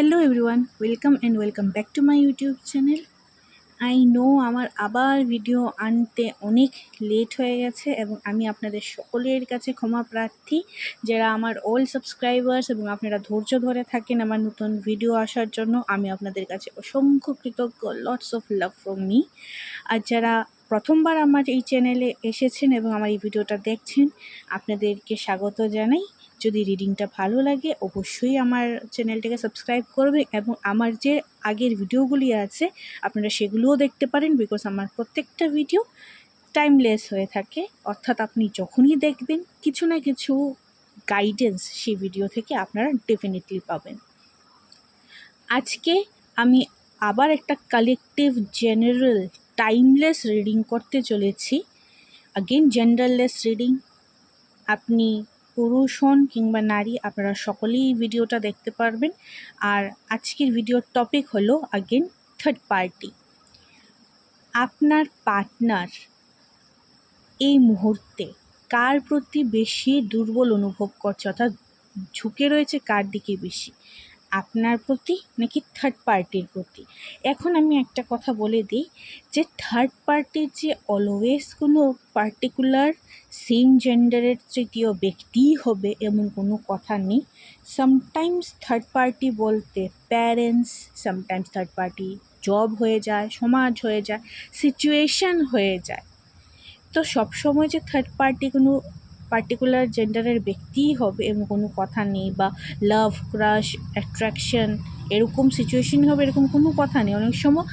Hello everyone, welcome back to my YouTube channel. I know আমার আবার video আনতে অনেক লেট হয়ে গেছে এবং আমি আপনাদের সকলের কাছে ক্ষমা প্রার্থী যারা আমার ওল্ড সাবস্ক্রাইবার্স এবং আপনারা ধৈর্য ধরে থাকেন আমার নতুন ভিডিও আসার জন্য। আমি আপনাদের কাছে অসংখ্য কৃতজ্ঞ। Lots of love from me. আর যারা প্রথমবার আমার এই চ্যানেলে এসেছেন এবং আমার এই ভিডিওটা দেখছেন, আপনাদেরকে স্বাগত জানাই। যদি রিডিংটা ভালো লাগে অবশ্যই আমার চ্যানেলটাকে সাবস্ক্রাইব করবে এবং আমার যে আগের ভিডিওগুলি আছে আপনারা সেগুলোও দেখতে পারেন, বিকজ আমার প্রত্যেকটা ভিডিও টাইমলেস হয়ে থাকে, অর্থাৎ আপনি যখনই দেখবেন কিছু না কিছু গাইডেন্স সেই ভিডিও থেকে আপনারা ডেফিনেটলি পাবেন। আজকে আমি আবার একটা কালেকটিভ জেনারেল টাইমলেস রিডিং করতে চলেছি। Again genderless reading. আপনি পুরুষ হন কিংবা নারী, আপনারা সকলেই ভিডিওটা দেখতে পারবেন। আর আজকের ভিডিওর টপিক হলো আগেন থার্ড পার্টি। আপনার পার্টনার এই মুহূর্তে কার প্রতি বেশি দুর্বল অনুভব করছে, অর্থাৎ ঝুঁকে রয়েছে কার দিকে বেশি, আপনার প্রতি নাকি থার্ড পার্টির প্রতি? এখন আমি একটা কথা বলে দিই যে থার্ড পার্টি যে অলওয়েজ কোনো পার্টিকুলার সেম জেন্ডারের তৃতীয় ব্যক্তিই হবে এমন কোনো কথা নেই। সামটাইমস থার্ড পার্টি বলতে parents, sometimes third party job হয়ে যায়, সমাজ হয়ে যায়, সিচুয়েশন হয়ে যায়। তো সবসময় যে থার্ড পার্টি কোনো পার্টিকুলার জেন্ডারের ব্যক্তিই হবে এমন কোনো কথা নেই, বা লাভ, ক্রাশ, অ্যাট্রাকশন এরকম সিচুয়েশন হবে এরকম কোনো কথা নেই। অনেক সময়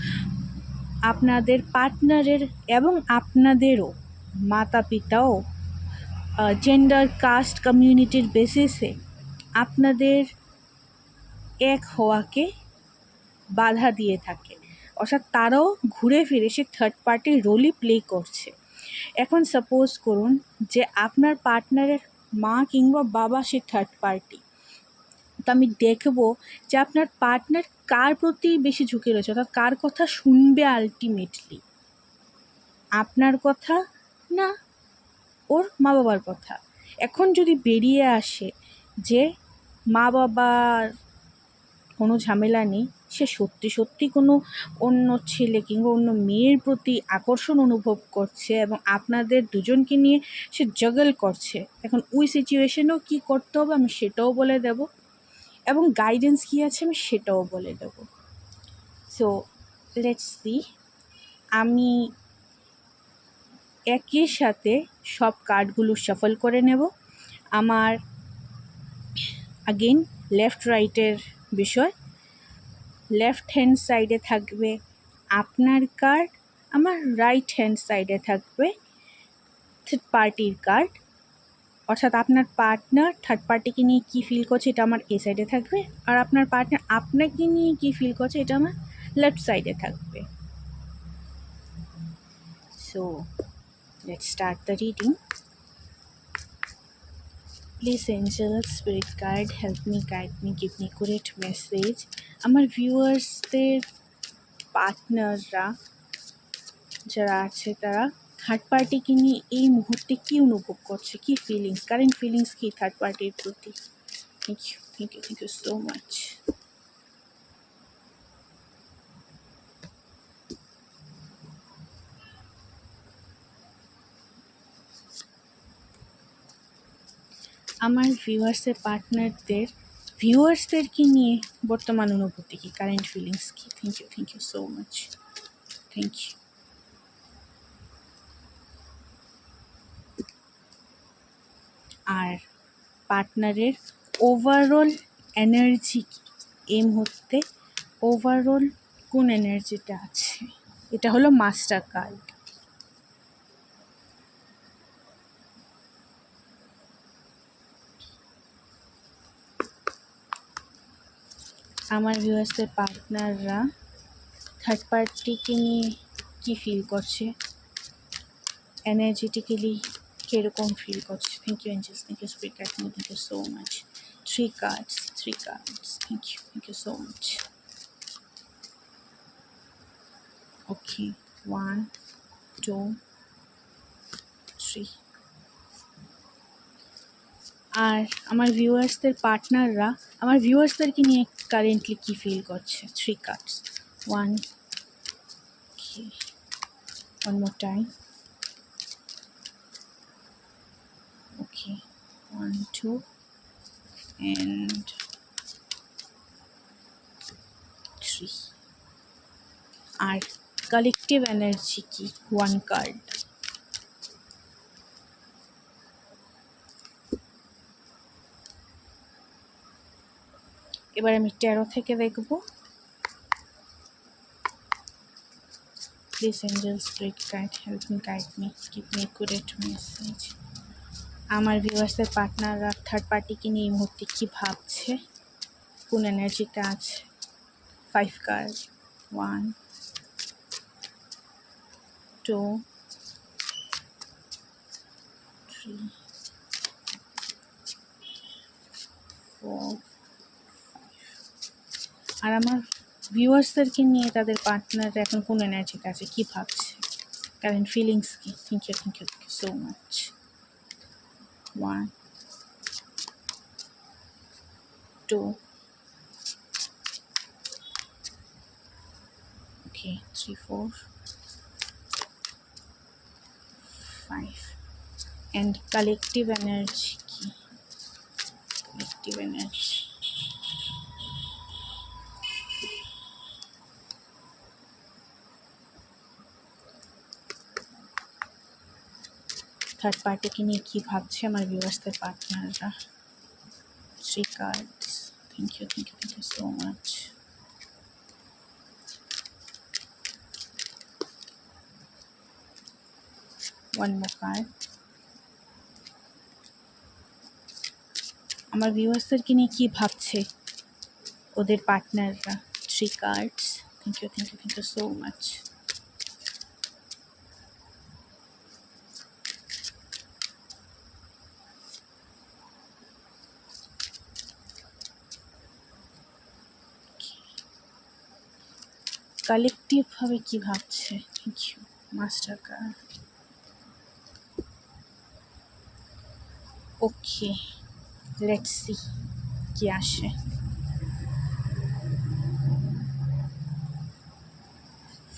আপনাদের পার্টনারের এবং আপনাদেরও মাতা পিতাও জেন্ডার, কাস্ট, কমিউনিটির বেসিসে আপনাদের এক হওয়াকে বাধা দিয়ে থাকে, অর্থাৎ তারাও ঘুরে ফিরে সে থার্ড পার্টির রোলই প্লে করছে। এখন সাপোজ করুন যে আপনার পার্টনারের মা কিংবা বাবা সে থার্ড পার্টি, তো আমি দেখব যে আপনার পার্টনার কার প্রতি বেশি ঝুঁকে রয়েছে, অর্থাৎ কার কথা শুনবে আলটিমেটলি, আপনার কথা না ওর মা বাবার কথা। এখন যদি বেরিয়ে আসে যে মা বাবার কোনো ঝামেলা নেই, সে সত্যি সত্যি কোনো অন্য ছেলে কিংবা অন্য মেয়ের প্রতি আকর্ষণ অনুভব করছে এবং আপনাদের দুজনকে নিয়ে সে জাগল করছে, এখন ওই সিচুয়েশনেও কী করতে হবে আমি সেটাও বলে দেব এবং গাইডেন্স কী আছে আমি সেটাও বলে দেব। So let's see. আমি একই সাথে সব কার্ডগুলো শাফল করে নেব। আমার আগেন লেফট রাইটের বিষয়। লেফট হ্যান্ড সাইডে থাকবে আপনার কার্ড, আমার রাইট হ্যান্ড সাইডে থাকবে থার্ড পার্টির কার্ড, অর্থাৎ আপনার পার্টনার থার্ড পার্টিকে নিয়ে কী ফিল করছে এটা আমার এ সাইডে থাকবে, আর আপনার পার্টনার আপনাকে নিয়ে কী ফিল করছে এটা আমার লেফট সাইডে থাকবে। So let's start the reading. Please angels, spirit guide, help me, guide me, give me correct message. আমার ভিউয়ার্সদের পার্টনাররা যারা আছে তারা থার্ড পার্টিকে নিয়ে এই মুহূর্তে কী অনুভব করছে, কী ফিলিংস, কারেন্ট ফিলিংস কী থার্ড পার্টির প্রতি। Thank you so much. আমার ভিউয়ার্সদেরকে নিয়ে বর্তমান অনুভূতি কী, কারেন্ট ফিলিংস কী। Thank you so much. Thank you. আর পার্টনারের ওভারঅল এনার্জি কী এই মুহূর্তে, ওভারঅল কোন এনার্জিটা আছে, এটা হলো মাস্টার কার্ড। আমার ভিউয়ার্সদের পার্টনাররা থার্ড পার্টিকে নিয়ে কী ফিল করছে, এনার্জেটিক্যালি কীরকম ফিল করছে। Thank you angels, thank you spirit guide, thank you so much. Three cards, thank you so much. Okay, 1 2 3। আর আমার ভিউয়ার্সদের পার্টনাররা আমার ভিউয়ার্সদেরকে নিয়ে কারেন্টলি কী ফিল করছে। 3 cards, 1, okay, one more time, okay, 1, 2 and 3. R collective energy কি? 1 card. এবার আমি ট্যারো থেকে দেখব। Please angel, spirit guide, help me, guide me, give me accurate message. আমার ভিউয়ার্সের পার্টনাররা থার্ড পার্টিকে নিয়ে এই মুহূর্তে কী ভাবছে, কোন এনার্জিতে আছে। 5 কার্ড, 1, 2, 3, 4, 5। আর আমার ভিউয়ার্সদেরকে নিয়ে তাদের পার্টনাররা এখন কোন এনার্জিতে আছে, কী ভাবছে, কারেন্ট ফিলিংস কি। Thank you so much. 1, 2, okay, 3, 4, 5 and collective energy কি? collective energy থার্ড পার্টিকে নিয়ে কী ভাবছে আমার ভিউয়ার্সদের পার্টনাররা। 3 cards. Thank you so much. One more card. আমার ভিউয়ার্সদেরকে নিয়ে কী ভাবছে ওদের পার্টনাররা। 3 cards. Thank you so much. কালেকটিভভাবে কী ভাবছে। Thank you master card. Okay, let's see কি আসে।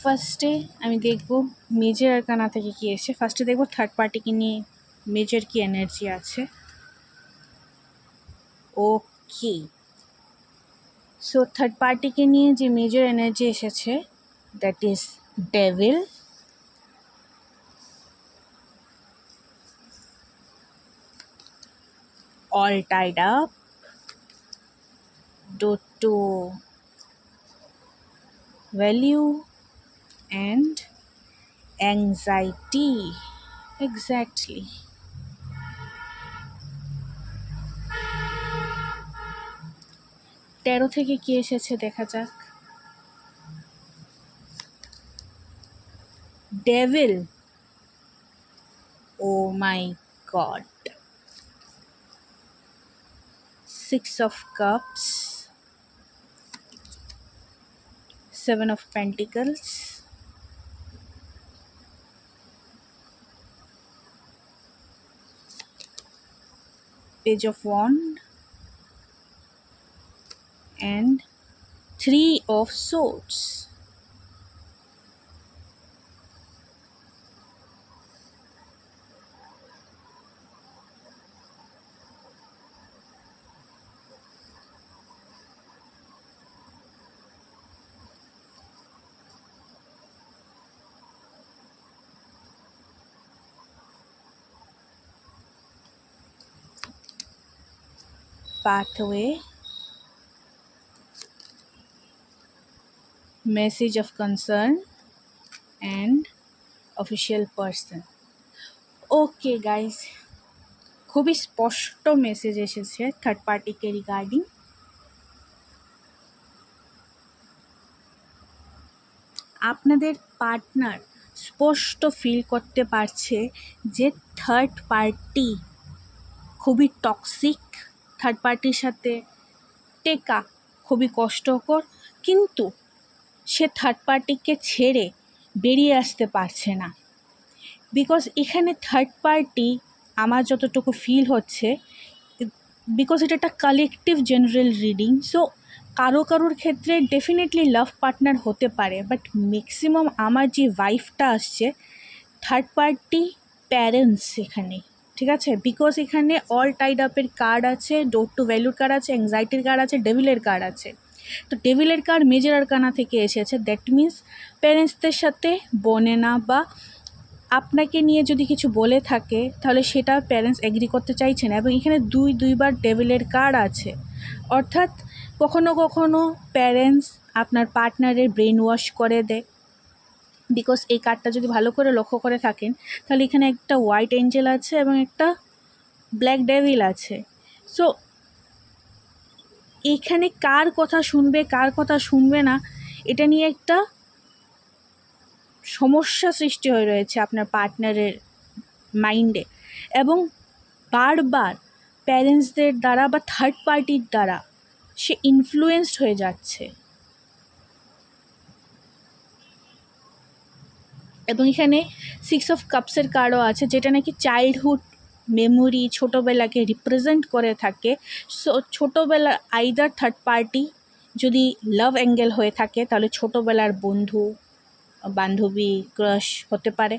ফার্স্টে আমি দেখব মেজর আরকানা থেকে কী এসে। ফার্স্টে দেখব থার্ড পার্টিকে নিয়ে মেজর কি এনার্জি আছে। ওকে, সো থার্ড পার্টিকে নিয়ে যে মেজর এনার্জি এসেছে that is devil, all tied up, due to value and anxiety. Exactly. Tarot থেকে কি এসেছে দেখা যাক। Devil, oh my God. 6 of cups, 7 of pentacles, page of wand and 3 of swords. Pathway, message of concern and official person. Okay guys, খুবই স্পষ্ট message এসেছে third পার্টিকে regarding. আপনাদের পার্টনার স্পষ্ট ফিল করতে পারছে যে থার্ড পার্টি খুবই টক্সিক, থার্ড পার্টির সাথে টেকা খুবই কষ্টকর, কিন্তু সে থার্ড পার্টিকে ছেড়ে বেরিয়ে আসতে পারছে না। বিকজ এখানে থার্ড পার্টি আমার যতটুকু ফিল হচ্ছে বিকজ এটা একটা কালেকটিভ জেনারেল রিডিং। সো কারোর ক্ষেত্রে ডেফিনেটলি লাভ পার্টনার হতে পারে, বাট ম্যাক্সিমাম আমার যে ওয়াইফটা আসছে থার্ড পার্টি প্যারেন্টস এখানে, ঠিক আছে? বিকজ এখানে অল টাইড আপের কার্ড আছে, ডোর টু ভ্যালুর কার্ড আছে, অ্যাংজাইটির কার্ড আছে, ডেভিলের কার্ড আছে। তো ডেভিলের কার্ড মেজর আরকানা থেকে এসেছে। দ্যাট মিন্স প্যারেন্টসদের সাথে বনে না, বা আপনাকে নিয়ে যদি কিছু বলে থাকে তাহলে সেটা প্যারেন্টস এগ্রি করতে চাইছেন। এবং এখানে দুইবার ডেভিলের কার্ড আছে, অর্থাৎ কখনো কখনো প্যারেন্টস আপনার পার্টনারের ব্রেন ওয়াশ করে দেয়। বিকজ এই কার্ডটা যদি ভালো করে লক্ষ্য করে থাকেন তাহলে এখানে একটা হোয়াইট এঞ্জেল আছে এবং একটা ব্ল্যাক ডেভিল আছে। সো এখানে কার কথা শুনবে কার কথা শুনবে না এটা নিয়ে একটা সমস্যা সৃষ্টি হয়ে রয়েছে আপনার পার্টনারের মাইন্ডে, এবং বারবার প্যারেন্টসদের দ্বারা বা থার্ড পার্টির দ্বারা সে ইনফ্লুয়েসড হয়ে যাচ্ছে। এবং এখানে 6 অফ কাপসের কার্ডও আছে, যেটা নাকি চাইল্ডহুড মেমোরি, ছোটোবেলাকে রিপ্রেজেন্ট করে থাকে। সো ছোটোবেলার আইদার থার্ড পার্টি যদি লাভ অ্যাঙ্গেল হয়ে থাকে তাহলে ছোটোবেলার বন্ধু বান্ধবী ক্রাশ হতে পারে,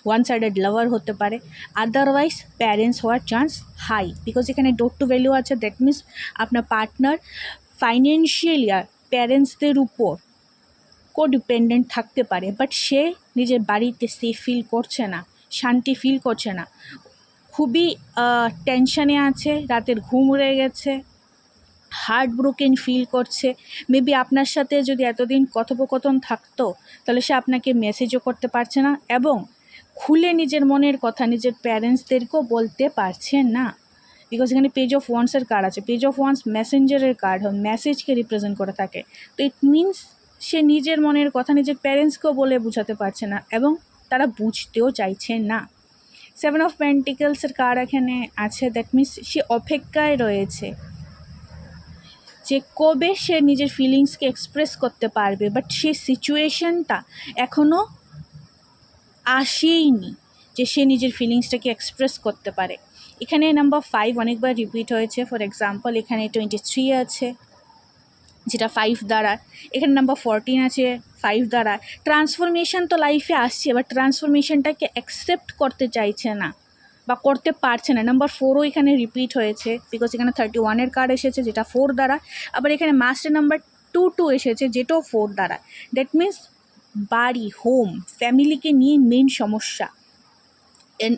ওয়ান সাইডেড লাভার হতে পারে, আদারওয়াইজ প্যারেন্টস হওয়ার চান্স হাই। বিকজ এখানে ডোর টু ভ্যালু আছে। দ্যাট মিনস আপনার পার্টনার ফাইন্যান্সিয়ালি আর প্যারেন্টসদের উপর কোডিপেন্ডেন্ট থাকতে পারে, বাট সে নিজের বাড়িতে সেফ ফিল করছে না, শান্তি ফিল করছে না, খুবই টেনশানে আছে, রাতের ঘুম উড়ে গেছে, হার্ট ব্রোকেন ফিল করছে। মেবি আপনার সাথে যদি এতদিন কথোপকথন থাকতো তাহলে সে আপনাকে মেসেজও করতে পারছে না, এবং খুলে নিজের মনের কথা নিজের প্যারেন্টসদেরকেও বলতে পারছে না। বিকজ এখানে পেজ অফ ওয়ান্সের কার্ড আছে। পেজ অফ ওয়ান্স মেসেঞ্জারের কার্ড হয়, মেসেজকে রিপ্রেজেন্ট করে থাকে। তো ইট মিনস সে নিজের মনের কথা নিজের প্যারেন্টসকেও বলে বোঝাতে পারছে না, এবং তারা বুঝতেও চাইছে না। 7 অফ পেন্টিকলসের কার্ড এখানে আছে। দ্যাট মিনস সে অপেক্ষায় রয়েছে যে কবে সে নিজের ফিলিংসকে এক্সপ্রেস করতে পারবে, বাট সেই সিচুয়েশনটা এখনও আসেইনি যে সে নিজের ফিলিংসটাকে এক্সপ্রেস করতে পারে। এখানে নাম্বার 5 অনেকবার রিপিট হয়েছে। ফর এক্সাম্পল এখানে 23 আছে, যেটা 5 দ্বারা। এখানে নাম্বার 14 আছে 5 দ্বারা। ট্রান্সফরমেশন তো লাইফে আসছে, বাট ট্রান্সফরমেশনটাকে অ্যাকসেপ্ট করতে চাইছে না বা করতে পারছে না। নাম্বার 4ও এখানে রিপিট হয়েছে, বিকজ এখানে 31-এর কার্ড এসেছে, যেটা 4 দ্বারা। আবার এখানে মাস্টার নাম্বার 2 এসেছে, যেটাও 4 দ্বারা। দ্যাট মিন্স বাড়ি, হোম, ফ্যামিলিকে নিয়ে মেন সমস্যা।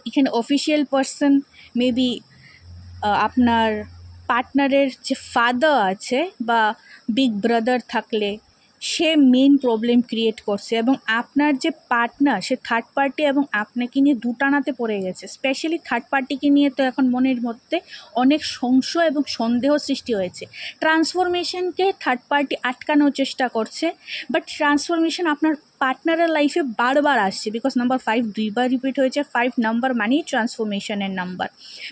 এখানে অফিসিয়াল পার্সন মেবি আপনার পার্টনারের যে ফাদার আছে বা বিগ ব্রাদার থাকলে সে মেন প্রবলেম ক্রিয়েট করছে, এবং আপনার যে পার্টনার সে থার্ড পার্টি এবং আপনাকে নিয়ে দুটানাতে পড়ে গেছে। স্পেশালি থার্ড পার্টিকে নিয়ে তো এখন মনের মধ্যে অনেক সংশয় এবং সন্দেহ সৃষ্টি হয়েছে। ট্রান্সফরমেশনকে থার্ড পার্টি আটকানোর চেষ্টা করছে, বাট ট্রান্সফরমেশন আপনার পার্টনারের লাইফে বারবার আসছে, বিকজ নাম্বার 5 2বার রিপিট হয়েছে। 5 নাম্বার মানেই ট্রান্সফরমেশনের নাম্বার।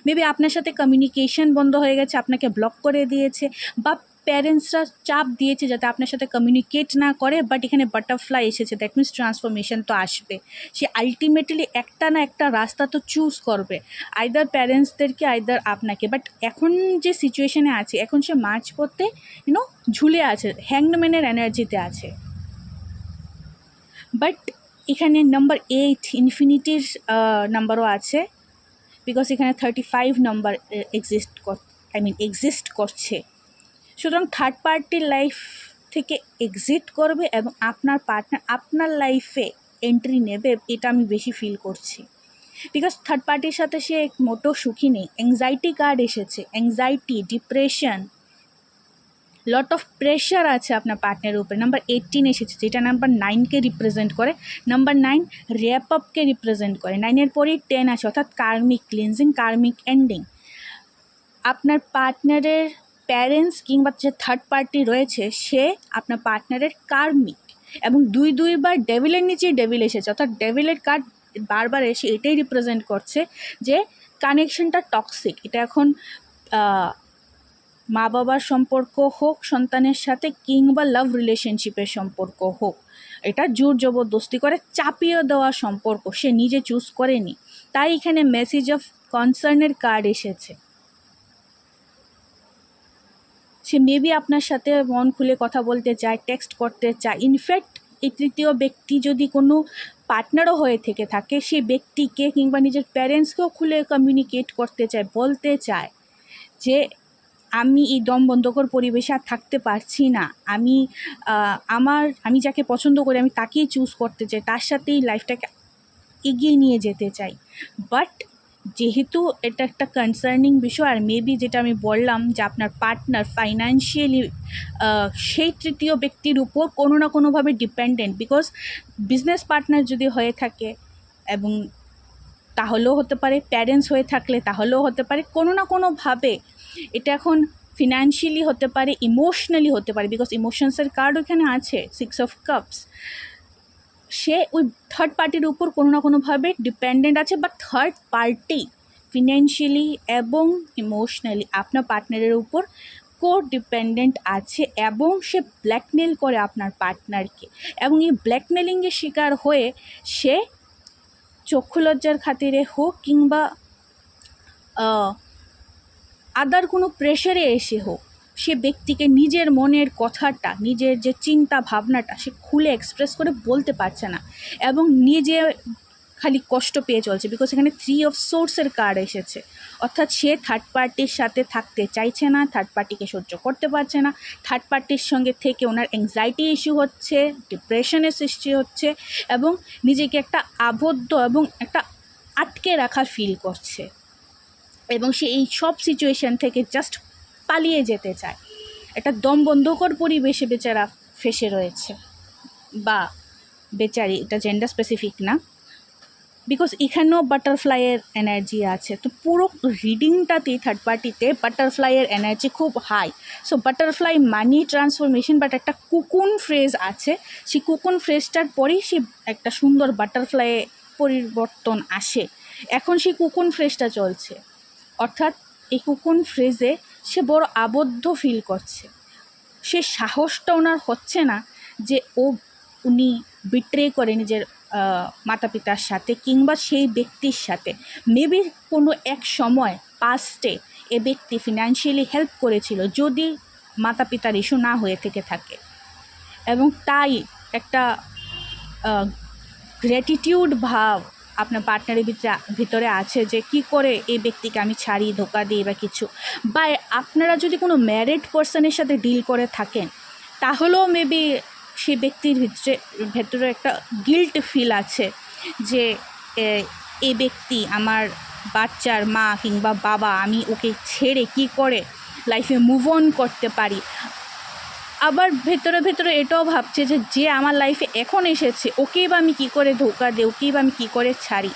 মেবি আপনার সাথে কমিউনিকেশন বন্ধ হয়ে গেছে, আপনাকে ব্লক করে দিয়েছে, বা প্যারেন্টসরা চাপ দিয়েছে যাতে আপনার সাথে কমিউনিকেট না করে। বাট এখানে বাটারফ্লাই এসেছে, দ্যাট মিনস ট্রান্সফরমেশন তো আসবে। সে আলটিমেটলি একটা না একটা রাস্তা তো চুজ করবে, আইদার প্যারেন্টসদেরকে আইদার আপনাকে। বাট এখন যে সিচুয়েশনে আছে, এখন সে মাঝপথে ঝুলে আছে, হ্যাংম্যানের এনার্জিতে আছে। বাট এখানে নাম্বার 8 ইনফিনিটির নাম্বারও আছে, বিকজ এখানে 35 নাম্বার এক্সিস্ট করছে। সুতরাং থার্ড পার্টির লাইফ থেকে এক্সিট করবে এবং আপনার পার্টনার আপনার লাইফে এন্ট্রি নেবে, এটা আমি বেশি ফিল করছি। বিকজ থার্ড পার্টির সাথে সে মোটেও সুখী নেই। অ্যাংজাইটি কার্ড এসেছে, anxiety, depression, lot of pressure আছে আপনার পার্টনারের উপরে। নাম্বার 18 এসেছে, যেটা নাম্বার 9কে রিপ্রেজেন্ট করে। নাম্বার 9 র্যাপ আপকে রিপ্রেজেন্ট করে। 9-এর পরেই 10 আছে, অর্থাৎ কার্মিক ক্লিনজিং, কার্মিক এন্ডিং। আপনার পার্টনারের প্যারেন্টস কিংবা যে থার্ড পার্টি রয়েছে সে আপনার পার্টনারের কার্মিক, এবং দুইবার ডেভিলের নিচেই ডেভিল এসেছে, অর্থাৎ ডেভিলের কার্ড বারবার এসে এটাই রিপ্রেজেন্ট করছে যে কানেকশনটা টক্সিক। এটা এখন মা বাবার সম্পর্ক হোক সন্তানের সাথে, কিংবা লাভ রিলেশনশিপের সম্পর্ক হোক, এটা জোর জবরদস্তি করে চাপিয়ে দেওয়া সম্পর্ক, সে নিজে চুজ করেনি। তাই এখানে মেসেজ অফ কনসার্নের কার্ড এসেছে। সে মেবি আপনার সাথে মন খুলে কথা বলতে চায়, টেক্সট করতে চায়। ইনফ্যাক্ট এই তৃতীয় ব্যক্তি যদি কোনো পার্টনারও হয়ে থেকে থাকে, সেই ব্যক্তিকে কিংবা নিজের প্যারেন্টসকেও খুলে কমিউনিকেট করতে চায়, বলতে চায় যে আমি এই দমবন্ধকর পরিবেশে আর থাকতে পারছি না, আমি যাকে পছন্দ করি আমি তাকেই চুজ করতে চাই, তার সাথেই লাইফটাকে এগিয়ে নিয়ে যেতে চাই। বাট যেহেতু এটা একটা কনসার্নিং বিষয়, আর মেবি যেটা আমি বললাম যে আপনার পার্টনার ফাইন্যান্সিয়ালি সেই তৃতীয় ব্যক্তির উপর কোনো না কোনোভাবে ডিপেন্ডেন্ট, বিকজ বিজনেস পার্টনার যদি হয়ে থাকে এবং তাহলেও হতে পারে, প্যারেন্টস হয়ে থাকলে তাহলেও হতে পারে, কোনো না কোনোভাবে এটা এখন ফিনান্সিয়ালি হতে পারে, ইমোশনালি হতে পারে, বিকজ ইমোশনসের কার্ড ওখানে আছে, 6 অফ কাপস। সে ওই থার্ড পার্টির উপর কোনো না কোনোভাবে ডিপেন্ডেন্ট আছে, বা থার্ড পার্টি ফিনান্সিয়ালি এবং ইমোশনালি আপনার পার্টনারের উপর ডিপেন্ডেন্ট আছে, এবং সে ব্ল্যাকমেল করে আপনার পার্টনারকে, এবং এই ব্ল্যাকমেলিংয়ের শিকার হয়ে সে চক্ষু লজ্জার খাতিরে হোক কিংবা আদার কোনো প্রেশারে এসে হোক, সে ব্যক্তিকে নিজের মনের কথাটা, নিজের যে চিন্তা ভাবনাটা সে খুলে এক্সপ্রেস করে বলতে পারছে না, এবং নিজে খালি কষ্ট পেয়ে চলছে, বিকজ এখানে 3 অফ সোর্সের কার্ড এসেছে। অর্থাৎ সে থার্ড পার্টির সাথে থাকতে চাইছে না, থার্ড পার্টিকে সহ্য করতে পারছে না, থার্ড পার্টির সঙ্গে থেকে ওনার অ্যাংজাইটি ইস্যু হচ্ছে, ডিপ্রেশনের সৃষ্টি হচ্ছে, এবং নিজেকে একটা আবদ্ধ এবং একটা আটকে রাখা ফিল করছে, এবং সে এই সব সিচুয়েশান থেকে জাস্ট পালিয়ে যেতে চায়। একটা দমবন্ধকর পরিবেশে বেচারা ফেসে রয়েছে, বা বেচারি, এটা জেন্ডার স্পেসিফিক না, বিকজ এখানেও বাটারফ্লাইয়ের এনার্জি আছে। তো পুরো রিডিংটাতেই থার্ড পার্টিতে বাটারফ্লাইয়ের এনার্জি খুব হাই। সো বাটারফ্লাই মানি ট্রান্সফরমেশন, বাট একটা কুকুন ফ্রেজ আছে, সেই কুকুন ফ্রেজটার পরেই সে একটা সুন্দর বাটারফ্লাইয়ে পরিবর্তন আসে। এখন সেই কুকুন ফ্রেজটা চলছে, অর্থাৎ এই কুকুন ফ্রেজে সে বড় আবদ্ধ ফিল করছে। সে সাহসটা ওনার হচ্ছে না যে উনি বিট্রে করে নিজের মাতা পিতার সাথে কিংবা সেই ব্যক্তির সাথে। মেবি কোনো এক সময় পাস্টে এ ব্যক্তি ফিনান্সিয়ালি হেল্প করেছিল, যদি মাতা পিতার ইস্যু না হয়ে থেকে থাকে, এবং তাই একটা গ্র্যাটিটিউড ভাব আপনার পার্টনারের ভিতরে আছে যে কি করে এই ব্যক্তিকে আমি ছাড়ি, ধোকা দিই বা কিছু। বা আপনারা যদি কোনো ম্যারিড পার্সনের সাথে ডিল করে থাকেন, তাহলেও মেবি সেই ব্যক্তির ভেতরে একটা গিল্ট ফিল আছে যে এই ব্যক্তি আমার বাচ্চার মা কিংবা বাবা, আমি ওকে ছেড়ে কি করে লাইফে মুভ অন করতে পারি। আবার ভেতরে ভেতরে এটাও ভাবছে যে আমার লাইফে এখন এসেছে, ওকেই বা আমি কী করে ধোকা দিই, ওকেই বা আমি কী করে ছাড়ি।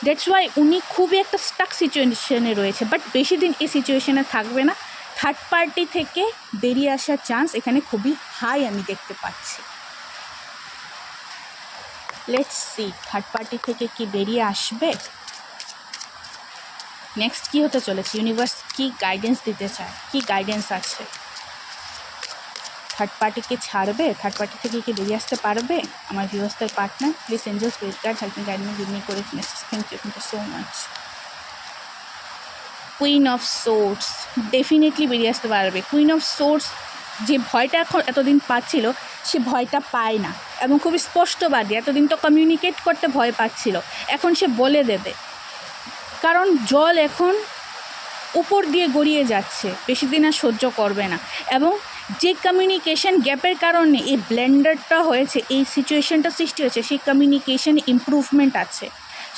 দ্যাটস ওয়াই উনি খুবই একটা স্টাক সিচুয়েশনে রয়েছে, বাট বেশি দিন এই সিচুয়েশনে থাকবে না। থার্ড পার্টি থেকে বেরিয়ে আসার চান্স এখানে খুবই হাই আমি দেখতে পাচ্ছি। লেটস সি থার্ড পার্টি থেকে কি বেরিয়ে আসবে, নেক্সট কী হতে চলেছে, ইউনিভার্স কী গাইডেন্স দিতে চায়, কী গাইডেন্স আছে। থার্ড পার্টিকে ছাড়বে, থার্ড পার্টি থেকে কি বেরিয়ে আসতে পারবে আমার ভিউয়ার্সদের partner? Please angel spirit guide help me guide me, give me courage message. Thank you so much. Queen of swords definitely বেরিয়ে আসতে পারবে। কুইন অফ সোর্স যে ভয়টা এখন এতদিন পাচ্ছিল, সে ভয়টা পায় না, এবং খুবই স্পষ্টবাদী। এতদিন তো কমিউনিকেট করতে ভয় পাচ্ছিল, এখন সে বলে দেবে, কারণ জল এখন উপর দিয়ে গড়িয়ে যাচ্ছে, বেশি দিন আর সহ্য করবে না। এবং যে কমিউনিকেশন গ্যাপের কারণে এই ব্লেন্ডারটা হয়েছে, এই সিচুয়েশনটা সৃষ্টি হয়েছে, সেই কমিউনিকেশনে ইমপ্রুভমেন্ট আছে।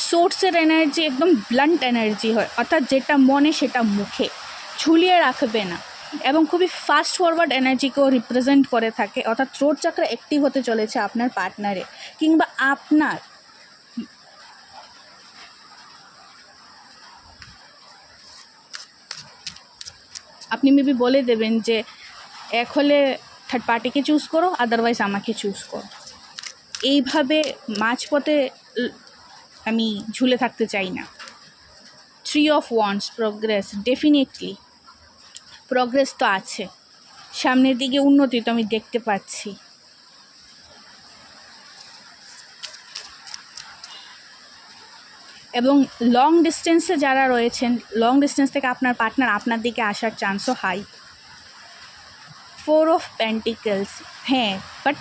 সোর্সের এনার্জি একদম ব্লান্ট এনার্জি হয়, অর্থাৎ যেটা মনে সেটা মুখে, ঝুলিয়ে রাখবে না, এবং খুবই ফাস্ট ফরওয়ার্ড এনার্জিকেও রিপ্রেজেন্ট করে থাকে। অর্থাৎ থ্রোট চাকরা অ্যাক্টিভ হতে চলেছে আপনার পার্টনারে কিংবা আপনার। আপনি মেবি বলে দেবেন যে এক হলে থার্ড পার্টিকে চুজ করো, আদারওয়াইজ আমাকে চুজ করো। এইভাবে মাঝপথে আমি ঝুলে থাকতে চাই না। 3 of wands, progress, definitely progress তো আছে, সামনের দিকে উন্নতি তো আমি দেখতে পাচ্ছি। এবং লং ডিস্টেন্সে যারা রয়েছেন, লং ডিস্টেন্স থেকে আপনার পার্টনার আপনার দিকে আসার চান্সও হাই। 4 অফ পেন্টিকলস, হ্যাঁ, বাট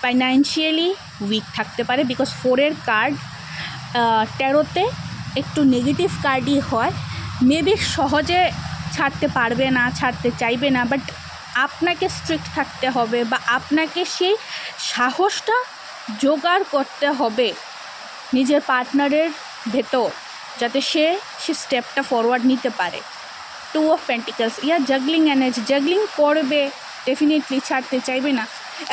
ফাইন্যান্সিয়ালি উইক থাকতে পারে, বিকজ 4-এর কার্ড ট্যারোতে একটু নেগেটিভ কার্ডই হয়। মেবি সহজে ছাড়তে পারবে না, ছাড়তে চাইবে না, বাট আপনাকে স্ট্রিক্ট থাকতে হবে বা আপনাকে সেই সাহসটা জোগাড় করতে হবে নিজের পার্টনারের ভেতর, যাতে সে স্টেপটা ফরওয়ার্ড নিতে পারে। 2 of pentacles, juggling energy, juggling করবে, ডেফিনেটলি ছাড়তে চাইবে না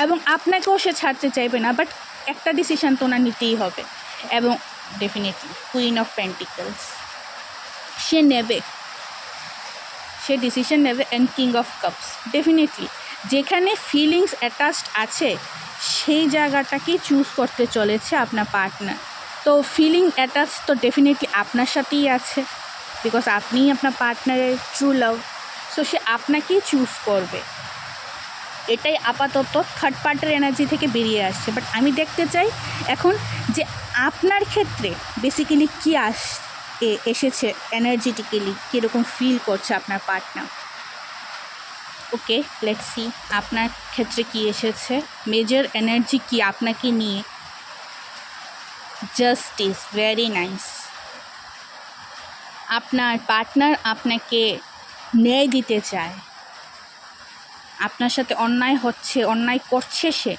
এবং আপনাকেও সে ছাড়তে চাইবে না, বাট একটা ডিসিশান তো না নিতেই হবে। এবং ডেফিনেটলি কুইন অফ পেন্টিকলস, সে নেবে, সে ডিসিশন নেবে। And king of cups, definitely যেখানে ফিলিংস অ্যাটাচড আছে সেই জায়গাটাকেই চুজ করতে চলেছে আপনার পার্টনার। তো ফিলিং অ্যাটাচ তো ডেফিনেটলি আপনার সাথেই আছে, বিকজ আপনিই আপনার পার্টনারের ট্রু লাভ, সো সে আপনাকেই চুজ করবে। এটাই আপাতত থার্ড পার্টির এনার্জি থেকে বেরিয়ে আসছে। বাট আমি দেখতে চাই এখন যে আপনার ক্ষেত্রে বেসিক্যালি কী এসেছে, এনার্জেটিক্যালি কীরকম ফিল করছে আপনার পার্টনার। ওকে, লেটস সি আপনার ক্ষেত্রে কি এসেছে, মেজর এনার্জি কি আপনাকে নিয়ে। Justice, very nice. আপনার পার্টনার আপনাকে ন্যায় দিতে চায়, আপনার সাথে অন্যায় হচ্ছে, অন্যায় করছে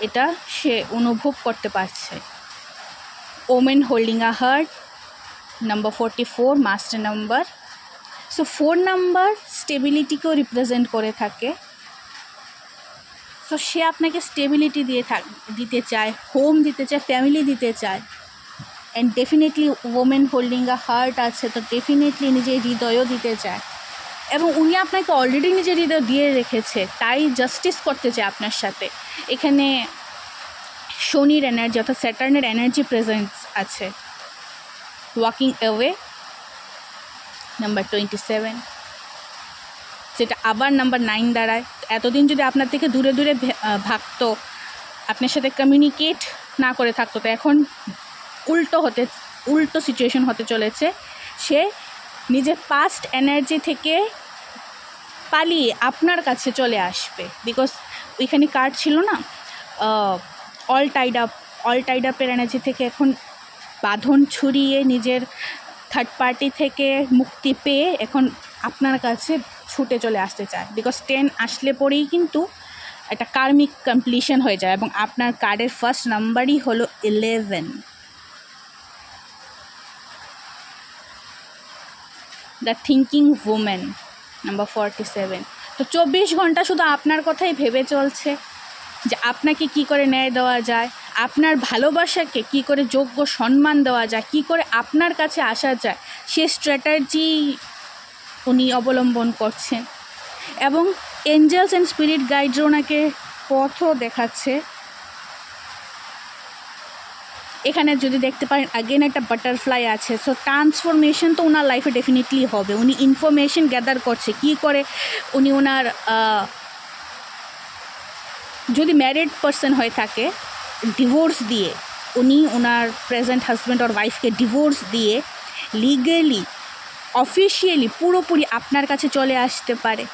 এটা সে অনুভব করতে পারছে। Women holding a heart, number 44, master number. So 4 number স্টেবিলিটিকেও রিপ্রেজেন্ট করে থাকে। সো সে আপনাকে স্টেবিলিটি দিতে চায়, হোম দিতে চায়, ফ্যামিলি দিতে চায়। And definitely women holding a heart আছে, তো ডেফিনেটলি নিজের হৃদয়ও দিতে চায় এবং উনি আপনাকে অলরেডি নিজের হৃদয় দিয়ে রেখেছে, তাই জাস্টিস করতে চায় আপনার সাথে। এখানে শনির এনার্জি অর্থাৎ স্যাটার্নের এনার্জি প্রেজেন্স আছে। ওয়াকিং অ্যাওয়ে, নাম্বার 27, যেটা আবার নাম্বার 9 দাঁড়ায়। এতদিন যদি আপনার থেকে দূরে দূরে ভাগতো, আপনার সাথে কমিউনিকেট না করে থাকতো, তো এখন উল্টো সিচুয়েশন হতে চলেছে। সে নিজের পাস্ট এনার্জি থেকে পালিয়ে আপনার কাছে চলে আসবে, বিকজ ওইখানে কার্ড ছিল না অল টাইড আপের এনার্জি থেকে এখন বাঁধন ছুড়িয়ে নিজের থার্ড পার্টি থেকে মুক্তি পেয়ে এখন আপনার কাছে ছুটে চলে আসতে চায়, বিকজ 10 আসলে পরেই কিন্তু একটা কার্মিক কমপ্লিশন হয়ে যায় এবং আপনার কার্ডের ফার্স্ট নাম্বারই হলো 11, দ্য থিঙ্কিং ওম্যান, নাম্বার 47। তো 24 ঘন্টা শুধু আপনার কথাই ভেবে চলছে যে আপনাকে কি করে ন্যায় দেওয়া যায়, আপনার ভালোবাসাকে কি করে যোগ্য সম্মান দেওয়া যায়, কি করে আপনার কাছে আসা যায়, সে স্ট্র্যাটেজি উনি অবলম্বন করছেন। এবং এঞ্জেলস অ্যান্ড স্পিরিট গাইডরা ওনাকে পথও দেখাচ্ছে। এখানে যদি দেখতে পারেন আগেন একটা বাটারফ্লাই আছে, সো ট্রান্সফরমেশন তো ওনার লাইফে ডেফিনেটলি হবে। উনি ইনফরমেশন গ্যাদার করছে কী করে উনি ওনার যদি ম্যারিড পারসন হয়ে থাকে ডিভোর্স দিয়ে, উনি ওনার প্রেজেন্ট হাজব্যান্ড আর ওয়াইফকে ডিভোর্স দিয়ে লিগালি অফিসিয়ালি পুরোপুরি আপনার কাছে চলে আসতে পারে।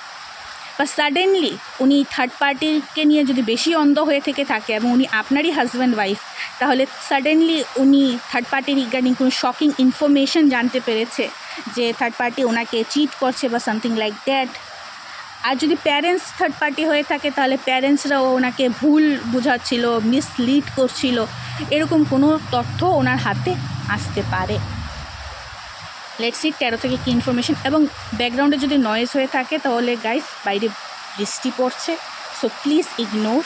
বা সাডেনলি উনি থার্ড পার্টিকে নিয়ে যদি বেশি অন্ধ হয়ে থেকে থাকে এবং উনি আপনারই হাজব্যান্ড ওয়াইফ, তাহলে সাডেনলি উনি থার্ড পার্টির রিগার্ডিং কোনো শকিং ইনফরমেশন জানতে পেরেছে যে থার্ড পার্টি ওনাকে চিট করছে বা সামথিং লাইক দ্যাট। আর যদি প্যারেন্টস থার্ড পার্টি হয়ে থাকে তাহলে প্যারেন্টসরাও ওনাকে ভুল বোঝাচ্ছিল, মিসলিড করছিল, এরকম কোনো তথ্য ওনার হাতে আসতে পারে। লেটস সি 13 থেকে কী ইনফরমেশন। এবং ব্যাকগ্রাউন্ডে যদি নয়েজ হয়ে থাকে তাহলে গাইস বাইরে বৃষ্টি পড়ছে, so please ignore.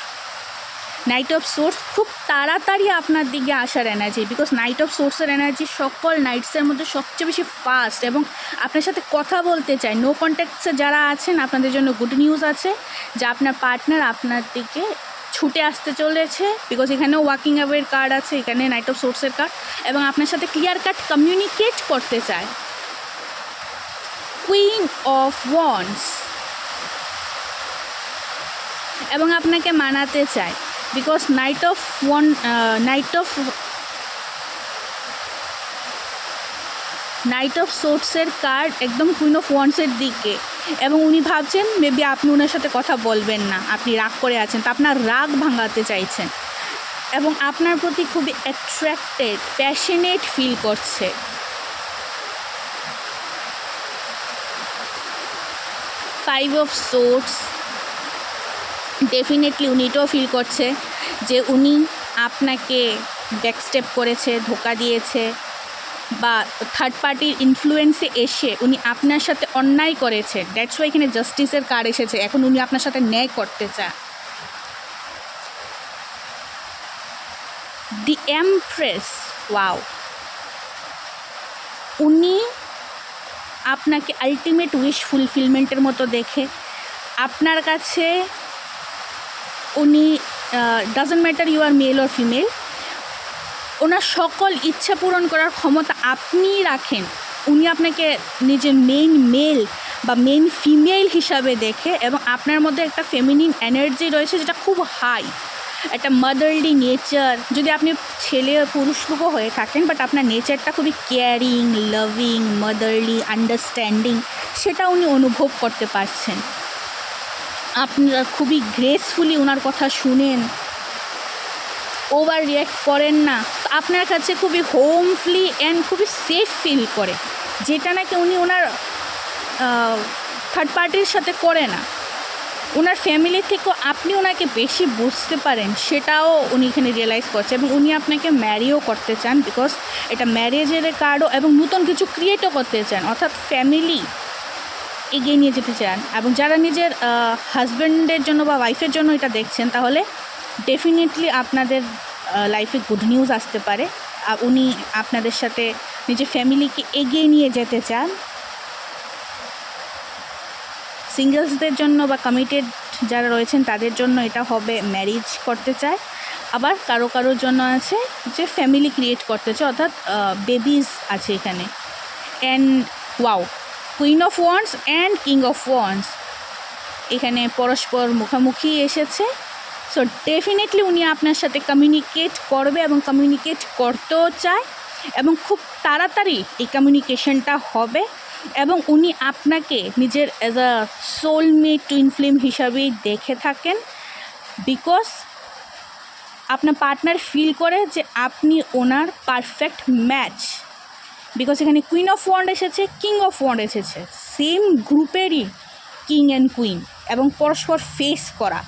Night of swords খুব তাড়াতাড়ি আপনার দিকে আসার এনার্জি, বিকজ নাইট অফ সোর্সের এনার্জি সকল নাইটসের মধ্যে সবচেয়ে বেশি ফাস্ট এবং আপনার সাথে কথা বলতে চায়। নো কন্ট্যাক্টসে যারা আছেন আপনাদের জন্য গুড নিউজ আছে যে আপনার পার্টনার আপনার দিকে ছুটে আসতে চলেছে, বিকজ এখানেও ওয়াকিং অ্যাওয়ের কার্ড আছে, এখানে নাইট অফ সোর্সের কার্ড, এবং আপনার সাথে ক্লিয়ার কাট কমিউনিকেট করতে চায়। কুইন অফ ওয়ান্ডস, এবং আপনাকে মানাতে চায়, because knight of knight of সোর্টসের কার্ড একদম কুইন অফ ওয়ান্ডসের দিকে, এবং উনি ভাবছেন মেবি আপনি ওনার সাথে কথা বলবেন না, আপনি রাগ করে আছেন, তো আপনার রাগ ভাঙাতে চাইছেন এবং আপনার প্রতি খুবই অ্যাট্রাক্টেড, প্যাশনেট ফিল করছে। ফাইভ অফ সোর্টস, ডেফিনেটলি উনি এটাও ফিল করছে যে উনি আপনাকে ব্যাকস্টেপ করেছে, ধোকা দিয়েছে, বা থার্ড পার্টির ইনফ্লুয়েন্সে এসে উনি আপনার সাথে অন্যায় করেছে। দ্যাটস ওয়াই এখানে জাস্টিসের কার্ড এসেছে। এখন উনি আপনার সাথে ন্যায় করতে চায়। দি এমপ্রেস, ওয়াও, উনি আপনাকে আলটিমেট উইশ ফুলফিলমেন্টের মতো দেখে আপনার কাছে উনি doesn't matter you are male or female, ওনার সকল ইচ্ছা পূরণ করার ক্ষমতা আপনিই রাখেন। উনি আপনাকে নিজের মেইন মেল বা মেইন ফিমেল হিসাবে দেখে, এবং আপনার মধ্যে একটা ফেমিনিন এনার্জি রয়েছে যেটা খুব হাই, একটা মাদারলি নেচার। যদি আপনি ছেলে পুরুষ লোকও হয়ে থাকেন, বাট আপনার নেচারটা খুবই কেয়ারিং, লাভিং, মাদারলি, আন্ডারস্ট্যান্ডিং, সেটা উনি অনুভব করতে পারছেন। আপনারা খুবই গ্রেসফুলি ওনার কথা শুনেন, ওভার রিয়্যাক্ট করেন না, আপনার কাছে খুবই হোমফুলি অ্যান্ড খুবই সেফ ফিল করে, যেটা নাকি উনি ওনার থার্ড পার্টির সাথে করে না। ওনার ফ্যামিলি থেকেও আপনি ওনাকে বেশি বুঝতে পারেন, সেটাও উনি এখানে রিয়েলাইজ করছে, এবং উনি আপনাকে ম্যারিও করতে চান, বিকজ এটা ম্যারেজের কার্ডও, এবং নতুন কিছু ক্রিয়েটও করতে চান, অর্থাৎ ফ্যামিলি এগিয়ে নিয়ে যেতে চান। এবং যারা নিজের হাজব্যান্ডের জন্য বা ওয়াইফের জন্য এটা দেখছেন, তাহলে ডেফিনেটলি আপনাদের লাইফে গুড নিউজ আসতে পারে। উনি আপনাদের সাথে নিজের ফ্যামিলিকে এগিয়ে নিয়ে যেতে চান। সিঙ্গেলসদের জন্য বা কমিটেড যারা রয়েছেন তাদের জন্য এটা হবে ম্যারেজ করতে চায়। আবার কারোর জন্য আছে যে ফ্যামিলি ক্রিয়েট করতে চায়, অর্থাৎ বেবিজ আছে এখানে। And wow, queen of wands and king of wands এখানে পরস্পর মুখোমুখি এসেছে। সো ডেফিনেটলি উনি আপনার সাথে কমিউনিকেট করবে এবং কমিউনিকেট করতেও চায়, এবং খুব তাড়াতাড়ি এই কমিউনিকেশনটা হবে, এবং উনি আপনাকে নিজের as a soulmate twin flame হিসাবেই দেখে থাকেন, বিকজ আপনার পার্টনার ফিল করে যে আপনি ওনার পারফেক্ট ম্যাচ। বিকজ এখানে কুইন অফ ওয়ান্ড এসেছে, কিং অফ ওয়ান্ড এসেছে, সেম গ্রুপেরই কিং অ্যান্ড কুইন, এবং পরস্পর ফেস করা।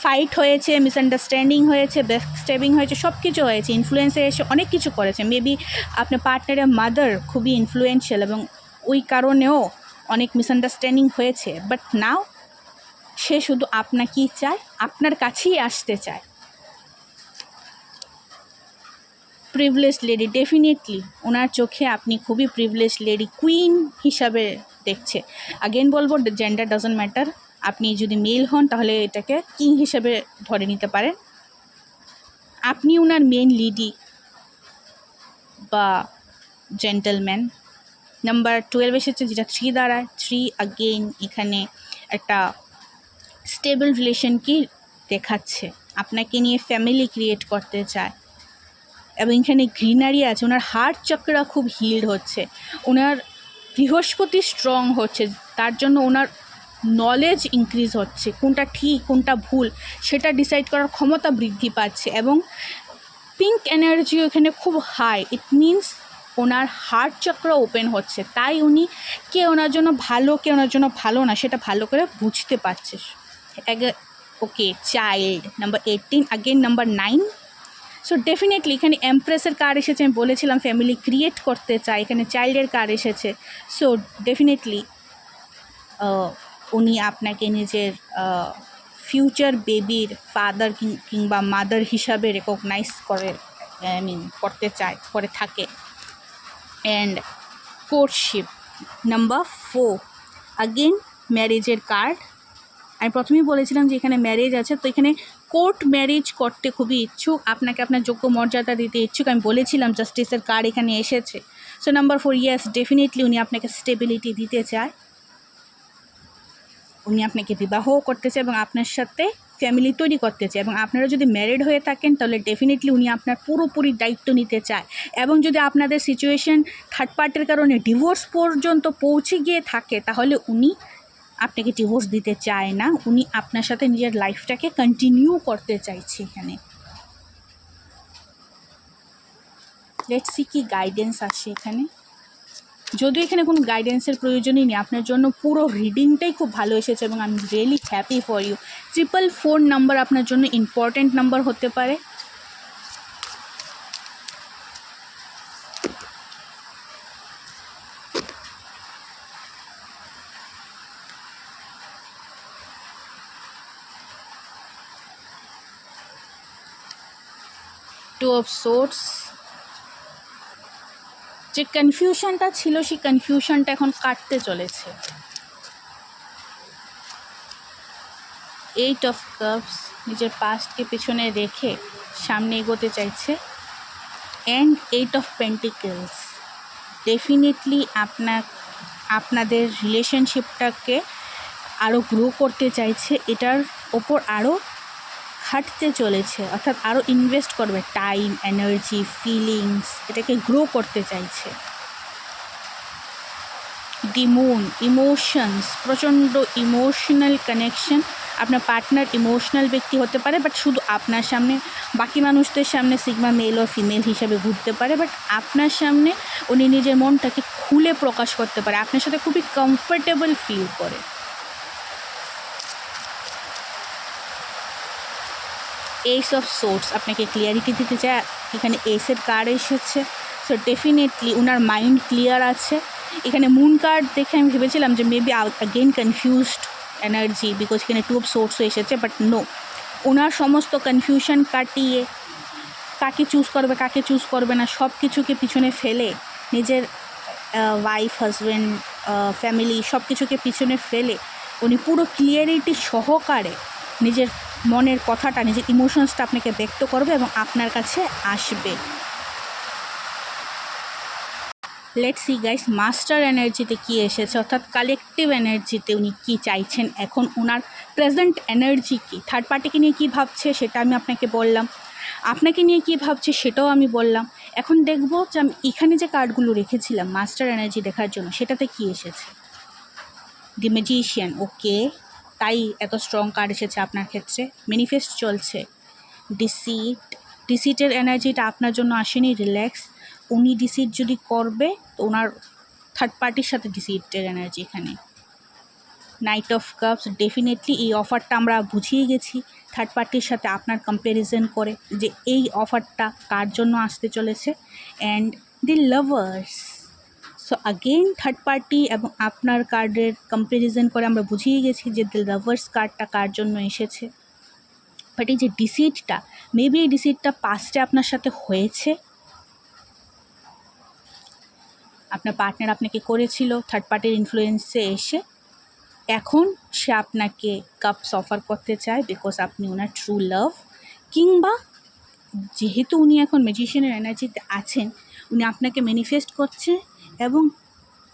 ফাইট হয়েছে, মিসআন্ডারস্ট্যান্ডিং হয়েছে, ব্যাকস্ট্যাবিং হয়েছে, সব কিছু হয়েছে, ইনফ্লুয়েন্সে এসে অনেক কিছু করেছে। মেবি আপনার পার্টনারের মাদার খুবই ইনফ্লুয়েন্সিয়াল, এবং ওই কারণেও অনেক মিসআন্ডারস্ট্যান্ডিং হয়েছে। বাট নাও সে শুধু আপনাকেই চায়, আপনার কাছেই আসতে চায়। প্রিভিলেজ লেডি, ডেফিনেটলি ওনার চোখে আপনি খুবই প্রিভিলেজ লেডি, কুইন হিসাবে দেখছে। আগেন বলবো, জেন্ডার ডাজন্ট ম্যাটার। আপনি যদি মেল হন তাহলে এটাকে কিং হিসেবে ধরে নিতে পারেন। আপনি ওনার মেন লিডি বা জেন্টলম্যান। নাম্বার 12 এসেছে, যেটা 3 দ্বারা 3 আগেইন এখানে একটা স্টেবল রিলেশনকে দেখাচ্ছে, আপনাকে নিয়ে ফ্যামিলি ক্রিয়েট করতে চায়। এবং এখানে গ্রিনারি আছে, ওনার হার্ট চক্রা খুব হিল্ড হচ্ছে, ওনার বৃহস্পতি স্ট্রং হচ্ছে, তার জন্য ওনার নলেজ ইনক্রিজ হচ্ছে, কোনটা ঠিক কোনটা ভুল সেটা ডিসাইড করার ক্ষমতা বৃদ্ধি পাচ্ছে। এবং পিঙ্ক এনার্জিও এখানে খুব হাই, ইট মিনস ওনার হার্ট চক্র ওপেন হচ্ছে, তাই উনি কে ওনার জন্য ভালো, কে ওনার জন্য ভালো না, সেটা ভালো করে বুঝতে পারছে। Okay, child number 18, again number 9। So definitely এখানে এমপ্রেসের কার্ড এসেছে, আমি বলেছিলাম ফ্যামিলি ক্রিয়েট করতে চাই, এখানে চাইল্ডের কার্ড এসেছে। সো ডেফিনেটলি উনি আপনাকে নিজের ফিউচার বেবির ফাদার কিংবা মাদার হিসাবে রেকগনাইজ করে, করতে চায়, করে থাকে। অ্যান্ড কোর্টশিপ নাম্বার 4, আগেন ম্যারেজের কার্ড। আমি প্রথমেই বলেছিলাম যে এখানে ম্যারেজ আছে, তো এখানে কোর্ট ম্যারেজ করতে খুবই ইচ্ছুক, আপনাকে আপনার যোগ্য মর্যাদা দিতে ইচ্ছুক। আমি বলেছিলাম জাস্টিসের কার্ড এখানে এসেছে। সো নাম্বার 4, ইয়েস, ডেফিনেটলি উনি আপনাকে স্টেবিলিটি দিতে চায়, উনি আপনাকে বিবাহও করতে চায় এবং আপনার সাথে ফ্যামিলি তৈরি করতে চায়, এবং আপনারা যদি ম্যারিড হয়ে থাকেন তাহলে ডেফিনেটলি উনি আপনার পুরোপুরি দায়িত্ব নিতে চায়। এবং যদি আপনাদের সিচুয়েশন থার্ড পার্টির কারণে ডিভোর্স পর্যন্ত পৌঁছে গিয়ে থাকে, তাহলে উনি আপনাকে ডিভোর্স দিতে চায় না, উনি আপনার সাথে নিজের লাইফটাকে কন্টিনিউ করতে চাইছে। এখানে লেটস সি কি গাইডেন্স আসে এখানে। যদিও এখানে কোনো গাইডেন্সের প্রয়োজনই নেই, আপনার জন্য পুরো রিডিংটাই খুব ভালো এসেছে এবং I am really happy for you. 444 number আপনার জন্য ইম্পর্ট্যান্ট নাম্বার হতে পারে। টু অফ সোর্স, যে কনফিউশনটা ছিল সেই কনফিউশনটা এখন কাটতে চলেছে। 8 অফ কাপস, নিজের পাস্টকে পেছনে রেখে সামনে এগোতে চাইছে। অ্যান্ড 8 অফ পেন্টিকলস, ডেফিনেটলি আপনাদের রিলেশনশিপটাকে আরও গ্রো করতে চাইছে, এটার ওপর আরও খাটতে চলেছে, অর্থাৎ আরও ইনভেস্ট করবে টাইম, এনার্জি, ফিলিংস, এটাকে গ্রো করতে চাইছে। দি মুন, ইমোশনস, প্রচণ্ড ইমোশনাল কানেকশন। আপনার পার্টনার ইমোশনাল ব্যক্তি হতে পারে, বাট শুধু আপনার সামনে, বাকি মানুষদের সামনে সিগমা মেল ও ফিমেল হিসাবে ঘুরতে পারে, বাট আপনার সামনে উনি নিজের মনটাকে খুলে প্রকাশ করতে পারে, আপনার সাথে খুবই কমফোর্টেবল ফিল করে। এইস অফ সোর্স আপনাকে ক্লিয়ারিটি দিতে চায়, এখানে এসের কার্ড এসেছে। সো ডেফিনেটলি ওনার মাইন্ড ক্লিয়ার আছে। এখানে মুন কার্ড দেখে আমি ভেবেছিলাম যে maybe again confused energy, because এখানে 2 অফ সোর্সও এসেছে, বাট নো, ওনার সমস্ত কনফিউশন কাটিয়ে কাকে চুজ করবে কাকে চুজ করবে না সব কিছুকে পিছনে ফেলে, নিজের ওয়াইফ, হাজব্যান্ড, ফ্যামিলি সব কিছুকে পিছনে ফেলে উনি পুরো ক্লিয়ারিটি সহকারে নিজের মনের কথাটা, নিজের ইমোশনসটা আপনাকে ব্যক্ত করবে এবং আপনার কাছে আসবে। লেটস সি গাইস, মাস্টার এনার্জিতে কী এসেছে, অর্থাৎ কালেকটিভ এনার্জিতে উনি কী চাইছেন, এখন ওনার প্রেজেন্ট এনার্জি কী, থার্ড পার্টিকে নিয়ে কী ভাবছে সেটা আমি আপনাকে বললাম, আপনাকে নিয়ে কী ভাবছে সেটাও আমি বললাম। এখন দেখব যে আমি এখানে যে কার্ডগুলো রেখেছিলাম মাস্টার এনার্জি দেখার জন্য, সেটাতে কী এসেছে। দি ম্যাজিশিয়ান, ওকে, তাই এত স্ট্রং কার্ড এসেছে আপনার ক্ষেত্রে। ম্যানিফেস্ট চলছে। ডিসিটের এনার্জিটা আপনার জন্য আসেনি, রিল্যাক্স। উনি ডিসিট যদি করবে তো ওনার থার্ড পার্টির সাথে ডিসিটের এনার্জি এখানে। নাইট অফ কাপস, ডেফিনেটলি এই অফারটা আমরা বুঝিয়ে গেছি থার্ড পার্টির সাথে আপনার কম্প্যারিজন করে যে এই অফারটা কার জন্য আসতে চলেছে। And the lovers, so again third party এবং আপনার কার্ডের কম্প্যারিজন করে আমরা বুঝিয়ে গেছি যে দি লাভার্স কার্ডটা কার জন্য এসেছে। বাট এই যে ডিসিটটা, মেবি এই ডিসিটটা পাস্টে আপনার সাথে হয়েছে, আপনার পার্টনার আপনাকে করেছিল থার্ড পার্টির ইনফ্লুয়েন্সে এসে, এখন সে আপনাকে কাপস অফার করতে চায় বিকজ আপনি ওনার ট্রু লাভ, কিংবা যেহেতু উনি এখন ম্যাজিশিয়ানের এনার্জিতে আছেন উনি আপনাকে ম্যানিফেস্ট করছে, এবং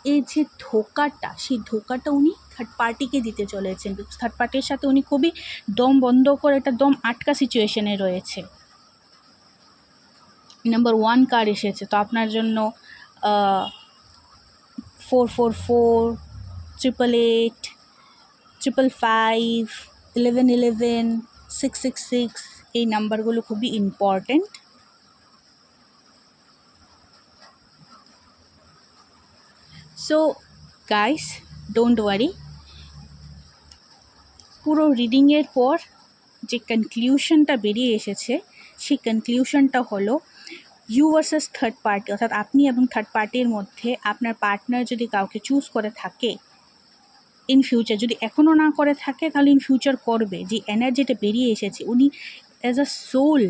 এই যে ধোকাটা, সেই ধোকাটা উনি থার্ড পার্টিকে দিতে চলেছেন বিকজ থার্ড পার্টির সাথে উনি খুবই দম বন্ধ করে, একটা দম আটকা সিচুয়েশনে রয়েছে। নাম্বার 1 কার্ড এসেছে, তো আপনার জন্য 444, 888, 555, 1111, 666 এই নাম্বারগুলো খুবই important. So guys, don't worry, পুরো রিডিংয়ের পর যে কনক্লিউশনটা বেরিয়ে এসেছে সেই কনক্লিউশনটা হলো ইউ ভার্সেস থার্ড পার্টি, অর্থাৎ আপনি এবং থার্ড পার্টির মধ্যে আপনার পার্টনার যদি কাউকে চুজ করে থাকে ইন ফিউচার, যদি এখনও না করে থাকে তাহলে ইন ফিউচার করবে, যে এনার্জিটা বেরিয়ে এসেছে উনি অ্যাজ আ সোল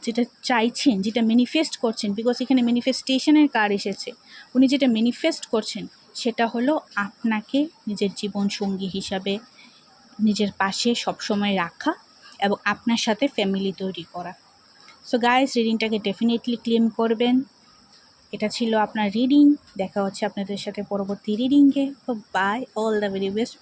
যেটা চাইছেন, যেটা ম্যানিফেস্ট করছেন, বিকজ এখানে ম্যানিফেস্টেশনের কার্ড এসেছে, উনি যেটা ম্যানিফেস্ট করছেন সেটা হলো আপনাকে নিজের জীবন সঙ্গী হিসাবে নিজের পাশে সবসময় রাখা এবং আপনার সাথে ফ্যামিলি তৈরি করা। সো গাইস, রিডিংটাকে ডেফিনেটলি ক্লেম করবেন। এটা ছিল আপনার রিডিং, দেখা হচ্ছে আপনাদের সাথে পরবর্তী রিডিংয়ে। Bye, all the very best.